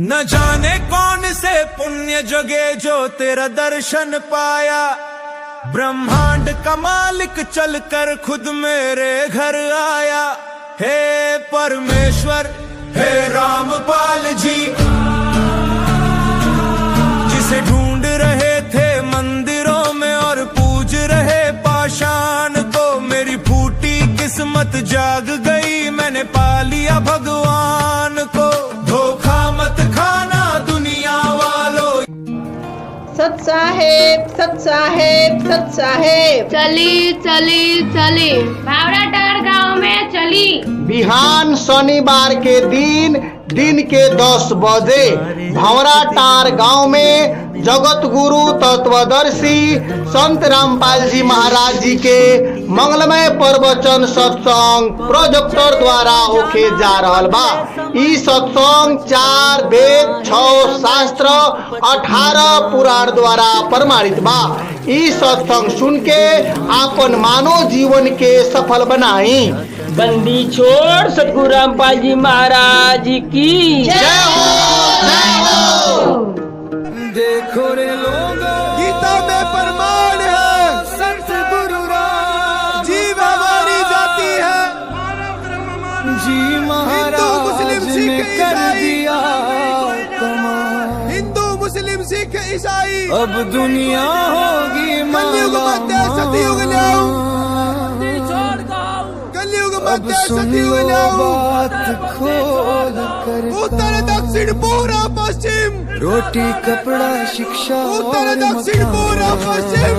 न जाने कौन से पुण्य जगे जो तेरा दर्शन पाया। ब्रह्मांड का मालिक चलकर खुद मेरे घर आया। हे परमेश्वर, हे रामपाल जी, जिसे ढूंढ रहे थे मंदिरों में और पूज रहे पाषाण को, मेरी फूटी किस्मत जाग गई, मैंने पा लिया भगवान को। धोखा मत खाना दुनिया वालों। सत साहेब, सत साहेब, सत साहेब। चली चली चली भावराटार गांव में चली। बिहान शनिवार के दिन के 10 बजे भंवराटार गांव में जगत गुरु तत्वदर्शी संत रामपाल जी महाराज जी के मंगलमय प्रवचन सत्संग प्रोजेक्टर द्वारा होके जा रहल बा। ई सत्संग 4 वेद 6 शास्त्र 18 पुराण द्वारा प्रमाणित बा। ई सत्संग सुन के आपन मानव जीवन के सफल बनाई। बंदी छोड़ सतगुरु रामपाल जी महाराज की जय हो, जय हो। देखो रे लोगों, गीता में प्रमाण है, संत गुरु राम जी हमारी जाति है। जी महाराज मुस्लिम सिख कर दिया कमाल। हिंदू मुस्लिम सिख ईसाई अब दुनिया होगी कलयुग मध्य सतयुग ल्याऊ। अब सुन लो बात खोल कर, उत्तर दक्षिण पूर्व पश्चिम, रोटी कपड़ा शिक्षा उत्तर दक्षिण पूर्व पश्चिम,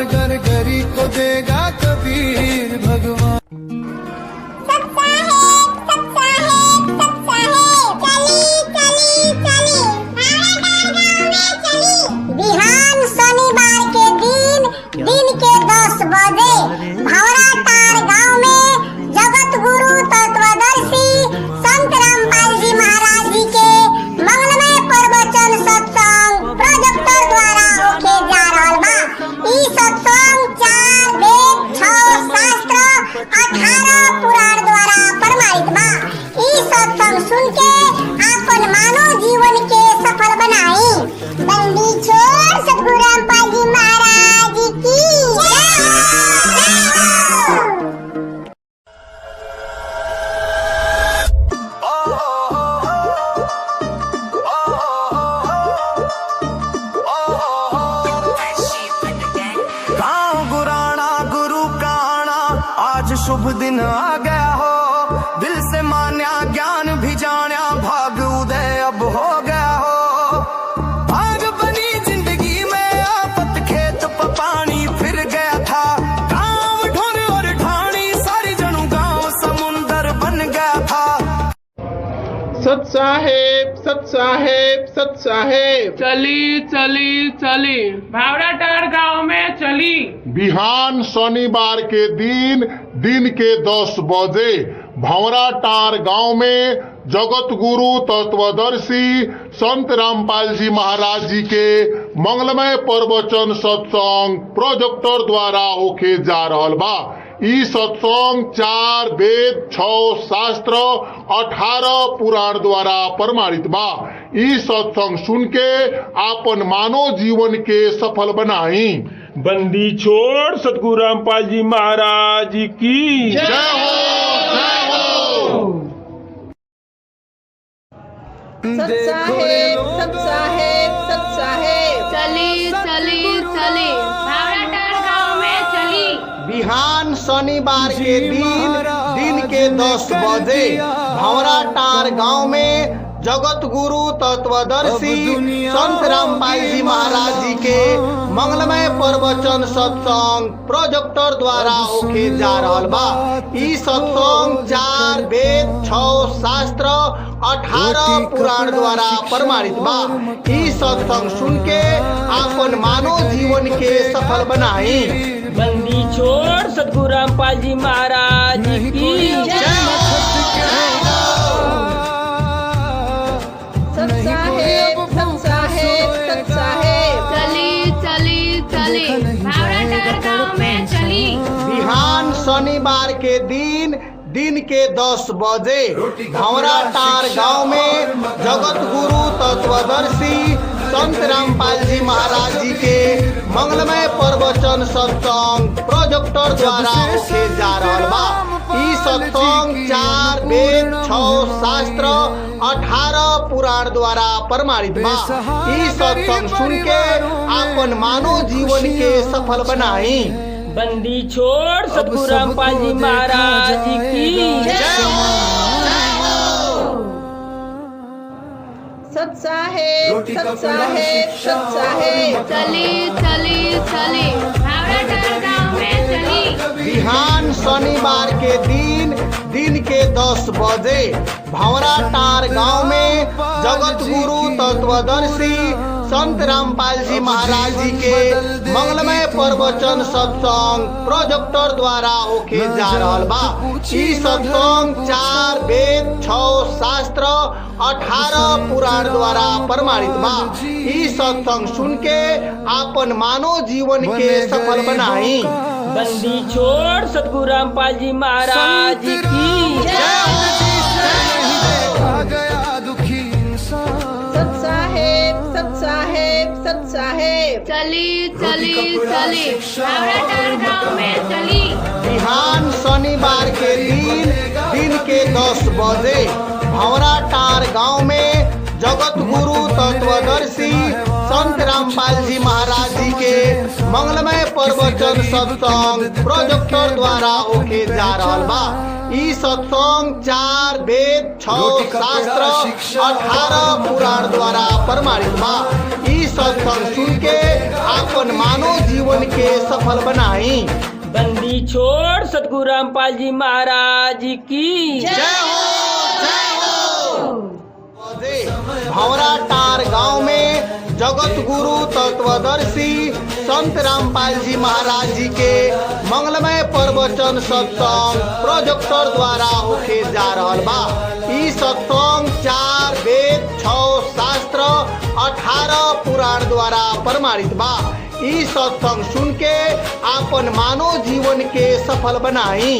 घर घरी को देगा कबीर भगवान। बिहान शनिवार के दिन के 10 बजे भंवराटार गांव में जगत गुरु तत्वदर्शी संत रामपाल जी महाराज जी के मंगलमय प्रवचन सत्संग प्रोजेक्टर द्वारा होके जा रहल बा। ई सत्संग 4 वेद 6 शास्त्र 18 पुराण द्वारा प्रमाणित बा। ई सत्संग सुन के आपन मानव जीवन के सफल बनाई। बंदी छोड़ सतगुरु रामपाल जी महाराज की जय हो। गाँव गुराना गुरु का आना, आज शुभ दिन आ गया हो। दिल से मान्या ज्ञान भी जान्या, भाग उदय अब हो गया हो। भाग बनी जिंदगी में आफत, खेत पे पानी फिर गया था। गाँव ढोर और ढाणी सारी जनू गाँव समुंदर बन गया था। सत साहेब, सत साहेब, सत साहेब। चली चली चली भावराटार गांव में चली। बिहान शनिवार के दिन के 10 बजे भंवराटार गांव में जगत गुरु तत्वदर्शी संत रामपाल जी महाराज जी के मंगलमय प्रवचन सत्संग प्रोजेक्टर द्वारा होके जा रहल बा। ई सत्संग 4 वेद 6 शास्त्र 18 पुराण द्वारा प्रमाणित बा। ई सत्संग सुन के आपन मानव जीवन के सफल बनाई। बंदी छोड़ सतगुरु रामपाल जी महाराज की जय हो, जय हो। सत साहेब, सत साहेब, सत साहेब। चली चली चली भावराटार गांव में चली। बिहान शनिवार के दिन के 10 बजे भंवराटार गांव में जगत गुरु तत्वदर्शी संत रामपाल जी महाराज जी के मंगलमय प्रवचन सत्संग प्रोजेक्टर द्वारा होके जा रहल बा। ई सत्संग 4 वेद 6 शास्त्र 18 पुराण द्वारा प्रमाणित बा। ई सत्संग सुन के आपन मानव जीवन के सफल बनाई। बंदी छोड़ सतगुरु रामपाल जी महाराज की जय। सत साहेब, सत साहेब, सत साहेब। चली चली चली भावराटार गांव में चली। बिहान शनिवार के दिन दिन के 10 बजे भंवरा टार गांव में जगत गुरु तत्वदर्शी संत रामपाल जी महाराज जी के मंगलमय प्रवचन सत्संग प्रोजेक्टर द्वारा होके जा रहल बा। ई सत्संग 4 वेद 6 शास्त्र 18 पुराण द्वारा प्रमाणित बा। ई सत्संग सुन के अपन मानव जीवन के सफल बनाई। बंदी छोड़ सतगुरु रामपाल जी महाराज की जय हो। सत साहेब चली भावरा टार गाँव में चली। बिहान शनिवार के दिन के 10 बजे भंवरा टार गांव में जगत गुरु तत्वदर्शी संत रामपाल जी महाराज जी के मंगलमय प्रवचन सत्संग प्रोजेक्टर द्वारा होके जा रहल बा। ई सत्संग 4 वेद 6 शास्त्र 18 पुराण द्वारा प्रमाणित बा। ई सत्संग सुन के अपन मानव जीवन के सफल बनाई। बंदी छोड़ सतगुरु रामपाल जी महाराज की जय हो। सत साहेब चली भावरा टार गाँव में चली। बिहान शनिवार के दिन के 10 बजे भंवरा टार गांव में जगत गुरु तत्वदर्शी संत रामपाल जी महाराज जी के मंगलमय प्रवचन सत्संग प्रोजेक्टर द्वारा होके जा रहल बा। ई सत्संग 4 वेद 6 शास्त्र 18 पुराण द्वारा प्रमाणित बा। ई सत्संग सुन के अपन मानव जीवन के सफल बनाई। बंदी छोड़ सतगुरु रामपाल जी महाराज की जय हो। भंवरा टार गांव में जगत गुरु तत्वदर्शी संत रामपाल जी महाराज जी के मंगलमय प्रवचन सत्संग प्रोजेक्टर द्वारा होके जा रहल बा। ई सत्संग 4 वेद 6 शास्त्र 18 पुराण द्वारा प्रमाणित बा। ई सत्संग सुन के अपन मानव जीवन के सफल बनाई।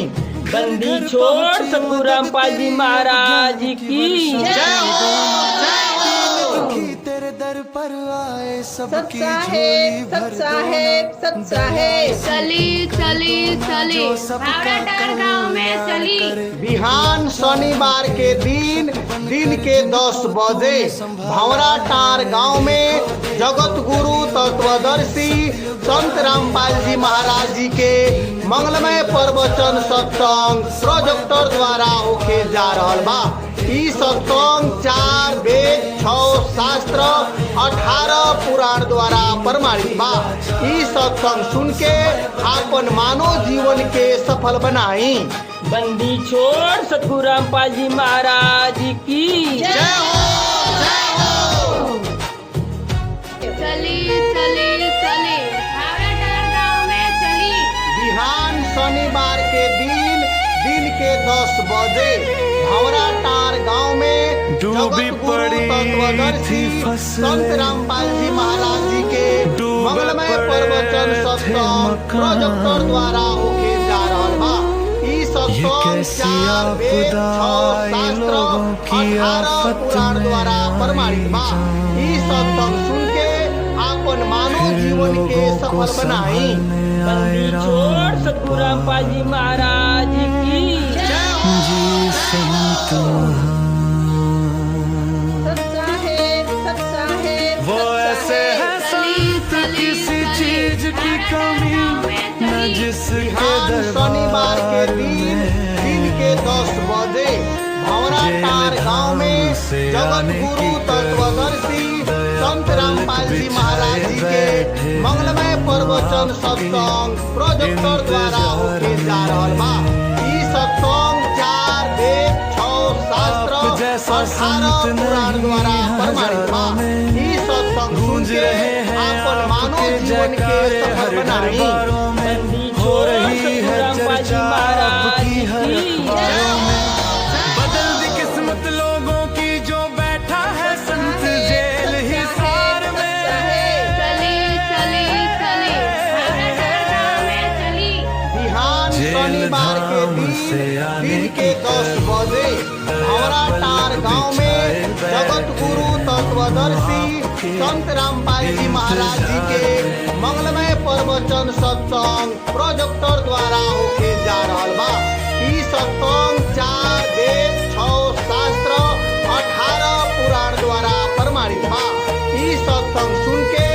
बंदी छोड़ सतगुरु रामपाल जी महाराज की जय हो। सत साहेब चली भावरा टार गाँव में चली। बिहान शनिवार के दिन के 10 बजे भंवरा टार गांव में जगत गुरु तत्वदर्शी संत रामपाल जी महाराज जी के मंगलमय प्रवचन सत्संग प्रोजेक्टर द्वारा होके जा रहल बा। ई सत्संग 4 वेद 6 शास्त्र 18 पुराण द्वारा प्रमाणित बा। ई सत्संग सुन के अपन मानव जीवन के सफल बनाई। बंदी छोड़ सतगुरु रामपाल जी महाराज की जय हो। चली भावरा टार गाँव में चली। बिहान शनिवार के दिन के 10 बजे भंवरा टार गांव में जगत गुरु तत्वदर्शी संत रामपाल जी महाराज जी के मंगलमय प्रवचन सत्संग प्रोजेक्टर द्वारा होके जा रहल बा। ई सत्संग 4 वेद 6 शास्त्र 18 पुराण द्वारा प्रमाणित बा। ई सत्संग सुन के अपन मानव जीवन के सफल बनाई। बंदी छोड़ सतगुरु रामपाल जी महाराज की जय हो। सत साहेब वो ऐसे है संत किसी चीज की कमी न जिसके बिहान शनिवार के दिन के 10 बजे भंवरा टार गांव में जगत गुरु तत्वदर्शी संत रामपाल जी महाराज जी के मंगलमय प्रवचन सत्संग प्रोजेक्टर द्वारा होके जा रहल बा। ई सत्संग 4 वेद 6 शास्त्र 18 पुराण द्वारा प्रमाणित बा। ई सत्संग सुन के अपन मानव जीवन के सफल बनाई। बंदी छोड़ सतगुरु रामपाल जी महाराज की बदल दी किस्मत लोगों की जो बैठा है संत जेल हिसार में। चली भावरा टार गाँव में चली। बिहान शनिवार के दिन के 10 बजे भंवरा टार गांव में जगत गुरु तत्वदर्शी संत रामपाल जी महाराज जी के मंगलमय प्रवचन सत्संग प्रोजेक्टर द्वारा होके जा रहल बा। ई सत्संग 4 वेद 6 शास्त्र 18 पुराण द्वारा प्रमाणित बा। ई सत्संग सुन के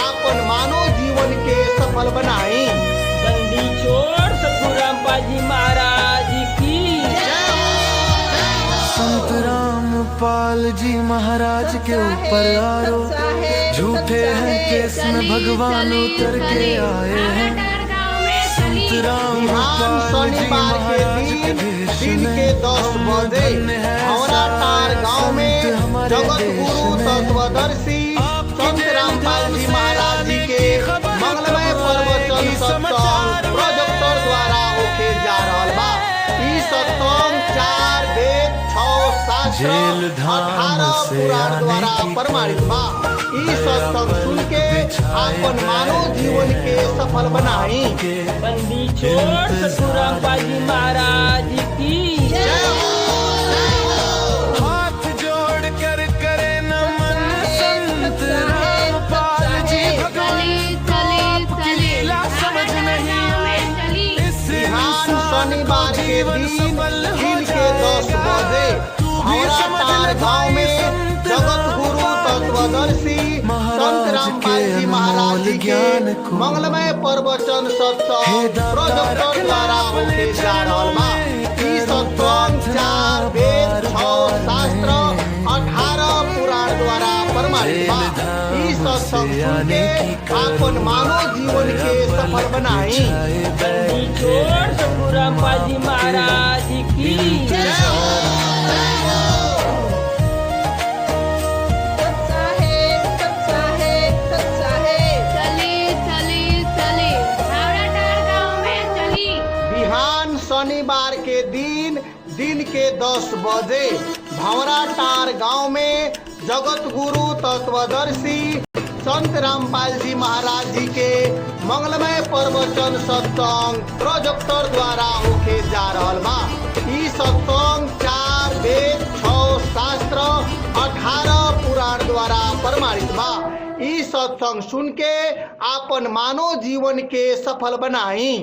आपन मानव जीवन के सफल बनाई। बंदी छोड़ सतगुरु रामपाल जी महाराज की संत रामपाल जी महाराज के ऊपर आरोप झूठे हैं केस में भगवान उतर के आए हैं। संत रामपाल जी महाराज के दिन के 10 बजे भंवरा टार गांव में जगत गुरु तत्वदर्शी संत रामपाल जी महाराज जी के मंगलमय प्रवचन सत्संग प्रोजेक्टर द्वारा होके जा रहल बा। ई सत्संग 4 वेद 6 शास्त्र 18 पुराण द्वारा प्रमाणित बा। ई सत्संग सुन के आपन मानव जीवन के सफल बनाई। बंदी छोड़ सतगुरु रामपाल जी महाराज की हाथ जोड़ कर करे नमन संत रामपाल जी भगवान लीला समझ नहीं इस बिहान शनिवार के दिन के 10 बजे भंवरा टार गांव में जगत गुरु तत्वदर्शी संत रामपाल जी महाराज जी के मंगलमय प्रवचन सत्संग प्रोजेक्टर द्वारा होके जा रहल बा। ई सत्संग 4 वेद 6 शास्त्र 18 पुराण द्वारा प्रमाणित बा। ई सत्संग सुन के आपन मानव जीवन के सफल बनाई। बंदी छोड़ सतगुरु रामपाल जी महाराज की बिहान शनिवार के दिन के 10 बजे भंवरा टार गांव में जगत गुरु तत्वदर्शी संत रामपाल जी महाराज जी के मंगलमय प्रवचन सत्संग प्रोजेक्टर द्वारा होके जा रहल बा। ई सत्संग 4 वेद 6 शास्त्र 18 पुराण द्वारा प्रमाणित बा। ई सत्संग सुन के आपन मानव जीवन के सफल बनाई।